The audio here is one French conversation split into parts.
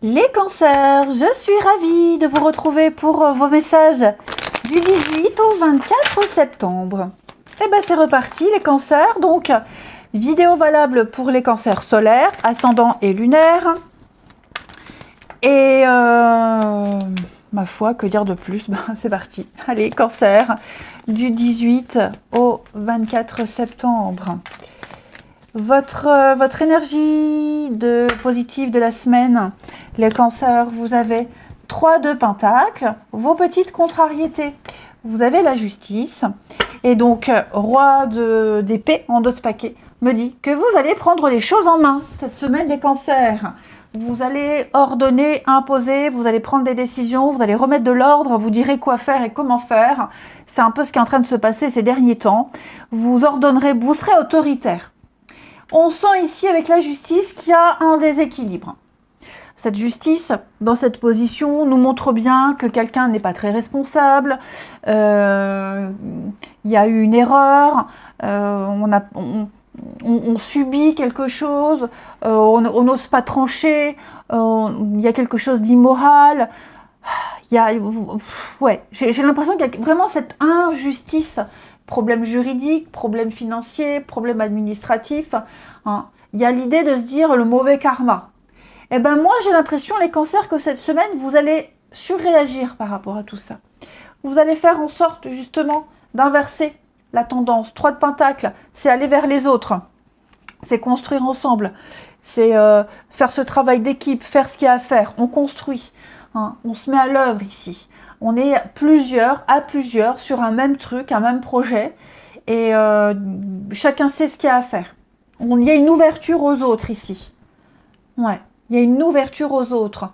Les cancers, je suis ravie de vous retrouver pour vos messages du 18 au 24 septembre. Et ben c'est reparti les cancers, donc vidéo valable pour les cancers solaires, ascendant et lunaire. Et ma foi, que dire de plus? C'est parti. Allez, cancer, du 18 au 24 septembre. Votre énergie positive de la semaine, les cancers, vous avez 3 de pentacles, vos petites contrariétés. Vous avez la justice. Et donc, roi d'épée en dos de paquet me dit que vous allez prendre les choses en main cette semaine, les cancers. Vous allez ordonner, imposer, vous allez prendre des décisions, vous allez remettre de l'ordre, vous direz quoi faire et comment faire. C'est un peu ce qui est en train de se passer ces derniers temps. Vous ordonnerez, vous serez autoritaire. On sent ici avec la justice qu'il y a un déséquilibre. Cette justice, dans cette position, nous montre bien que quelqu'un n'est pas très responsable, il y a eu une erreur, on subit quelque chose, on n'ose pas trancher, il y a quelque chose d'immoral. Ouais, j'ai l'impression qu'il y a vraiment cette injustice. Problème juridique, problème financier, problème administratif. Hein. Il y a l'idée de se dire le mauvais karma. Eh ben moi, j'ai l'impression, les cancers, que cette semaine, vous allez surréagir par rapport à tout ça. Vous allez faire en sorte, justement, d'inverser la tendance. 3 de pentacles, c'est aller vers les autres. C'est construire ensemble. C'est faire ce travail d'équipe, faire ce qu'il y a à faire. On construit. Hein. On se met à l'œuvre ici. On est à plusieurs sur un même truc, un même projet, et chacun sait ce qu'il y a à faire. Il y a une ouverture aux autres ici. Ouais, il y a une ouverture aux autres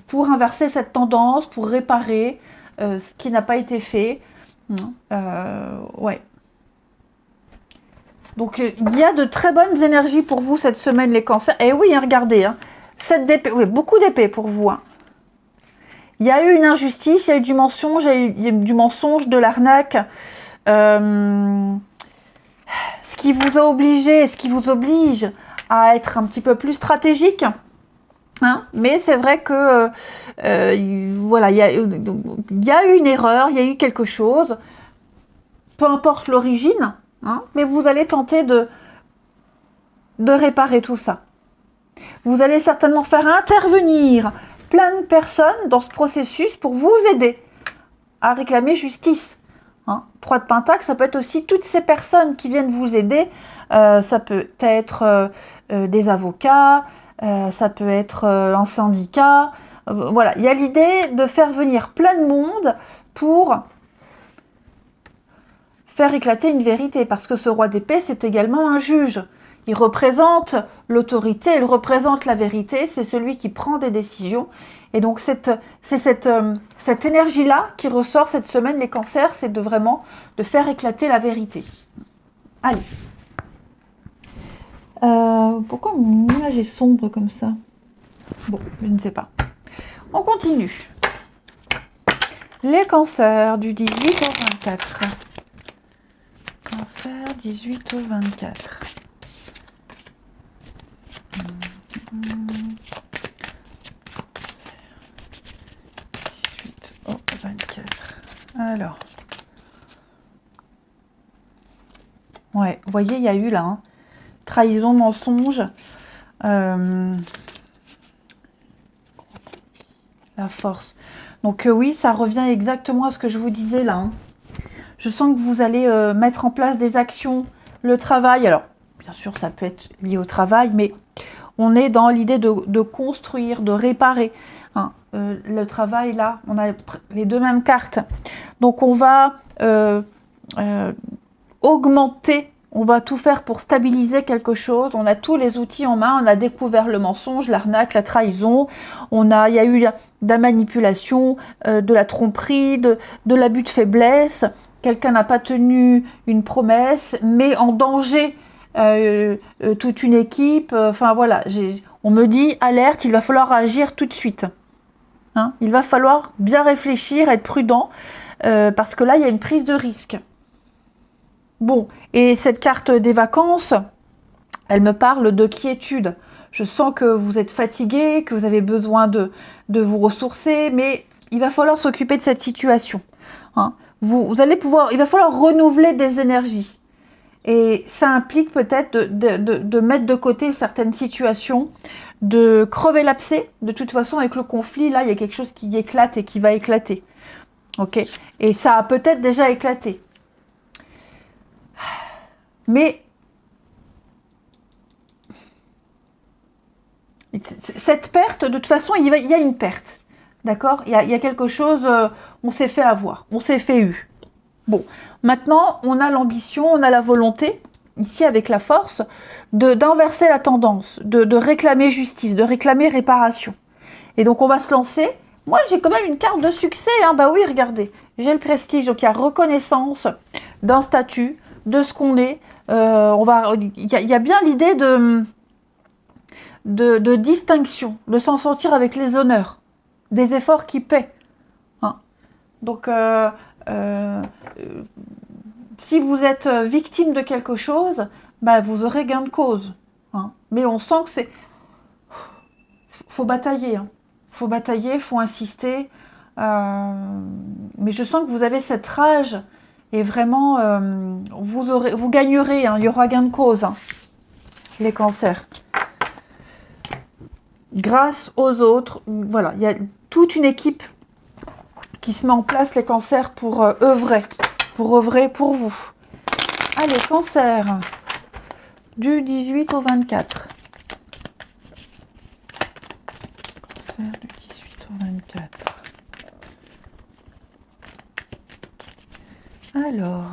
pour inverser cette tendance, pour réparer ce qui n'a pas été fait. Ouais. Donc il y a de très bonnes énergies pour vous cette semaine, les cancers. Et oui, hein, regardez, hein, 7 d'épée, oui, beaucoup d'épée pour vous. Hein. Il y a eu une injustice, il y a eu du mensonge, de l'arnaque. Ce qui vous a obligé, ce qui vous oblige à être un petit peu plus stratégique. Hein, mais c'est vrai que voilà, il y a eu une erreur, il y a eu quelque chose. Peu importe l'origine, hein, mais vous allez tenter de réparer tout ça. Vous allez certainement faire intervenir plein de personnes dans ce processus pour vous aider à réclamer justice. Hein. 3 de pentacles, ça peut être aussi toutes ces personnes qui viennent vous aider. Ça peut être des avocats, ça peut être un syndicat. Voilà, il y a l'idée de faire venir plein de monde pour faire éclater une vérité. Parce que ce roi d'épée, c'est également un juge. Il représente l'autorité, il représente la vérité, c'est celui qui prend des décisions. Et donc c'est cette énergie-là qui ressort cette semaine, les cancers, c'est de faire éclater la vérité. Allez. Pourquoi mon image est sombre comme ça? Bon, je ne sais pas. On continue. Les cancers du 18 au 24. Cancer 18 au 24. 18 au 24. Alors. Ouais, vous voyez, il y a eu là, hein, trahison, mensonge. La force. Donc oui, ça revient exactement à ce que je vous disais là. Hein. Je sens que vous allez mettre en place des actions, le travail. Alors, bien sûr, ça peut être lié au travail, mais on est dans l'idée de construire, de réparer. Hein. Le travail, là, on a les 2 mêmes cartes. Donc, on va augmenter, on va tout faire pour stabiliser quelque chose. On a tous les outils en main. On a découvert le mensonge, l'arnaque, la trahison. Il y a eu de la manipulation, de la tromperie, de l'abus de faiblesse. Quelqu'un n'a pas tenu une promesse, met en danger toute une équipe. Enfin voilà, on me dit alerte, il va falloir agir tout de suite. Hein, il va falloir bien réfléchir, être prudent, parce que là, il y a une prise de risque. Bon, et cette carte des vacances, elle me parle de quiétude. Je sens que vous êtes fatigué, que vous avez besoin de vous ressourcer, mais il va falloir s'occuper de cette situation. Hein. Vous allez pouvoir, il va falloir renouveler des énergies. Et ça implique peut-être de mettre de côté certaines situations, de crever l'abcès. De toute façon, avec le conflit, là, il y a quelque chose qui éclate et qui va éclater. Ok. Et ça a peut-être déjà éclaté. Mais cette perte, de toute façon, il y a une perte. D'accord ? Il y a quelque chose, on s'est fait avoir, on s'est fait eu. Bon, maintenant, on a l'ambition, on a la volonté, ici avec la force, d'inverser la tendance, de réclamer justice, de réclamer réparation. Et donc, on va se lancer. Moi, j'ai quand même une carte de succès. Hein. Bah oui, regardez, j'ai le prestige, donc il y a reconnaissance d'un statut, de ce qu'on est. Il y a bien l'idée de distinction, de s'en sortir avec les honneurs, des efforts qui paient. Hein. Donc, si vous êtes victime de quelque chose, bah, vous aurez gain de cause. Hein. Mais on sent que c'est... faut batailler. Hein. Faut batailler, faut insister. Mais je sens que vous avez cette rage et vraiment, vous gagnerez. Hein. Il y aura gain de cause. Hein. Les cancers. Grâce aux autres. Voilà, il y a toute une équipe qui se met en place, les cancers, pour œuvrer pour vous. Allez, cancer, du 18 au 24. Cancer du 18 au 24. Alors,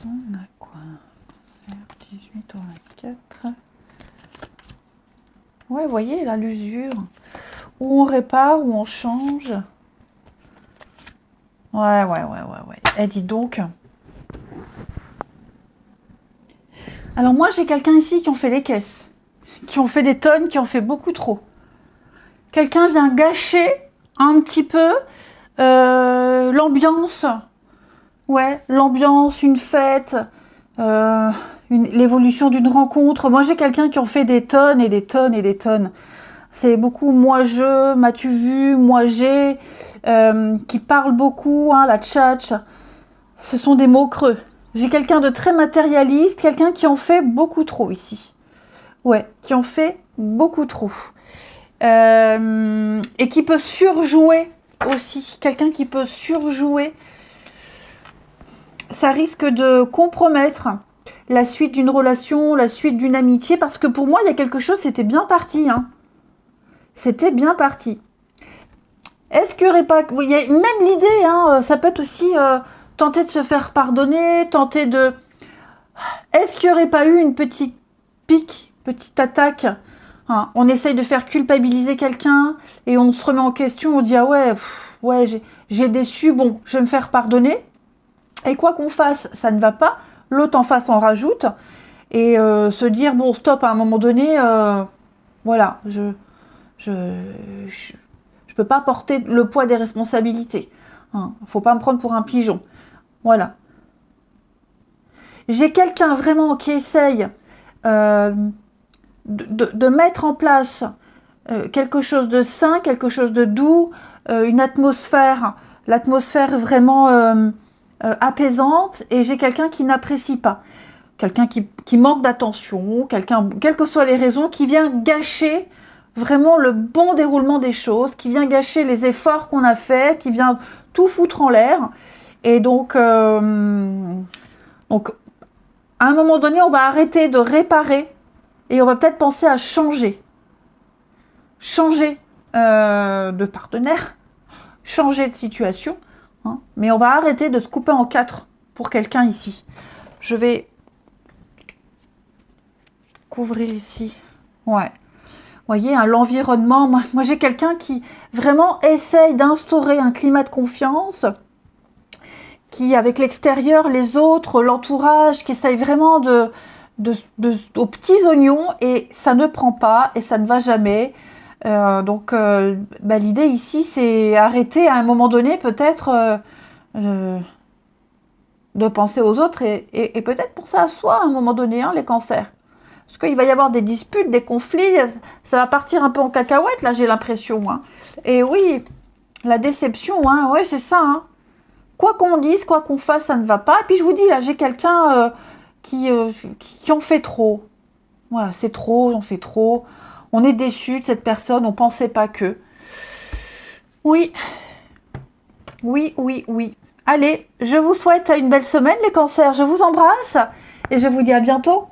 on a quoi? Cancer 18 au 24. Ouais, vous voyez, là, l'usure. Où on répare, où on change. Ouais. Eh, dis donc. Alors moi, j'ai quelqu'un ici qui en fait des caisses. Qui ont fait des tonnes, qui en fait beaucoup trop. Quelqu'un vient gâcher un petit peu l'ambiance. Ouais, l'ambiance, une fête, l'évolution d'une rencontre. Moi, j'ai quelqu'un qui en fait des tonnes et des tonnes et des tonnes. C'est beaucoup moi je, m'as-tu vu, moi j'ai, qui parle beaucoup, hein, la tchatch. Ce sont des mots creux. J'ai quelqu'un de très matérialiste, quelqu'un qui en fait beaucoup trop ici. Ouais, qui en fait beaucoup trop. Et qui peut surjouer aussi. Quelqu'un qui peut surjouer. Ça risque de compromettre la suite d'une relation, la suite d'une amitié. Parce que pour moi, il y a quelque chose, c'était bien parti, hein. C'était bien parti. Est-ce qu'il n'y aurait pas... Il y a même l'idée, hein, ça peut être aussi tenter de se faire pardonner, tenter de... Est-ce qu'il n'y aurait pas eu une petite pique, petite attaque, hein, on essaye de faire culpabiliser quelqu'un et on se remet en question, on dit « Ah ouais, j'ai déçu, bon, je vais me faire pardonner. » Et quoi qu'on fasse, ça ne va pas. L'autre en face en rajoute. Et se dire « Bon, stop, à un moment donné, voilà, je peux pas porter le poids des responsabilités. Hein, faut pas me prendre pour un pigeon. » Voilà. J'ai quelqu'un vraiment qui essaye de mettre en place quelque chose de sain, quelque chose de doux, une atmosphère, l'atmosphère vraiment apaisante, et j'ai quelqu'un qui n'apprécie pas. Quelqu'un qui manque d'attention, quelqu'un, quelles que soient les raisons, qui vient gâcher vraiment le bon déroulement des choses, qui vient gâcher les efforts qu'on a faits, qui vient tout foutre en l'air. Et donc, à un moment donné, on va arrêter de réparer et on va peut-être penser à changer. Changer de partenaire, changer de situation. Hein, mais on va arrêter de se couper en quatre pour quelqu'un ici. Je vais couvrir ici. Ouais. Vous voyez, hein, l'environnement. Moi j'ai quelqu'un qui vraiment essaye d'instaurer un climat de confiance, qui, avec l'extérieur, les autres, l'entourage, qui essaye vraiment aux petits oignons, et ça ne prend pas, et ça ne va jamais. L'idée ici, c'est arrêter à un moment donné, peut-être, de penser aux autres, et peut-être penser à soi à un moment donné, hein, les cancers. Parce qu'il va y avoir des disputes, des conflits, ça va partir un peu en cacahuète, là, j'ai l'impression. Hein. Et oui, la déception, hein, ouais, c'est ça. Hein. Quoi qu'on dise, quoi qu'on fasse, ça ne va pas. Et puis je vous dis, là, j'ai quelqu'un qui en fait trop. Voilà, c'est trop, on fait trop. On est déçu de cette personne, on ne pensait pas que. Oui, oui, oui, oui. Allez, je vous souhaite une belle semaine, les cancers. Je vous embrasse et je vous dis à bientôt.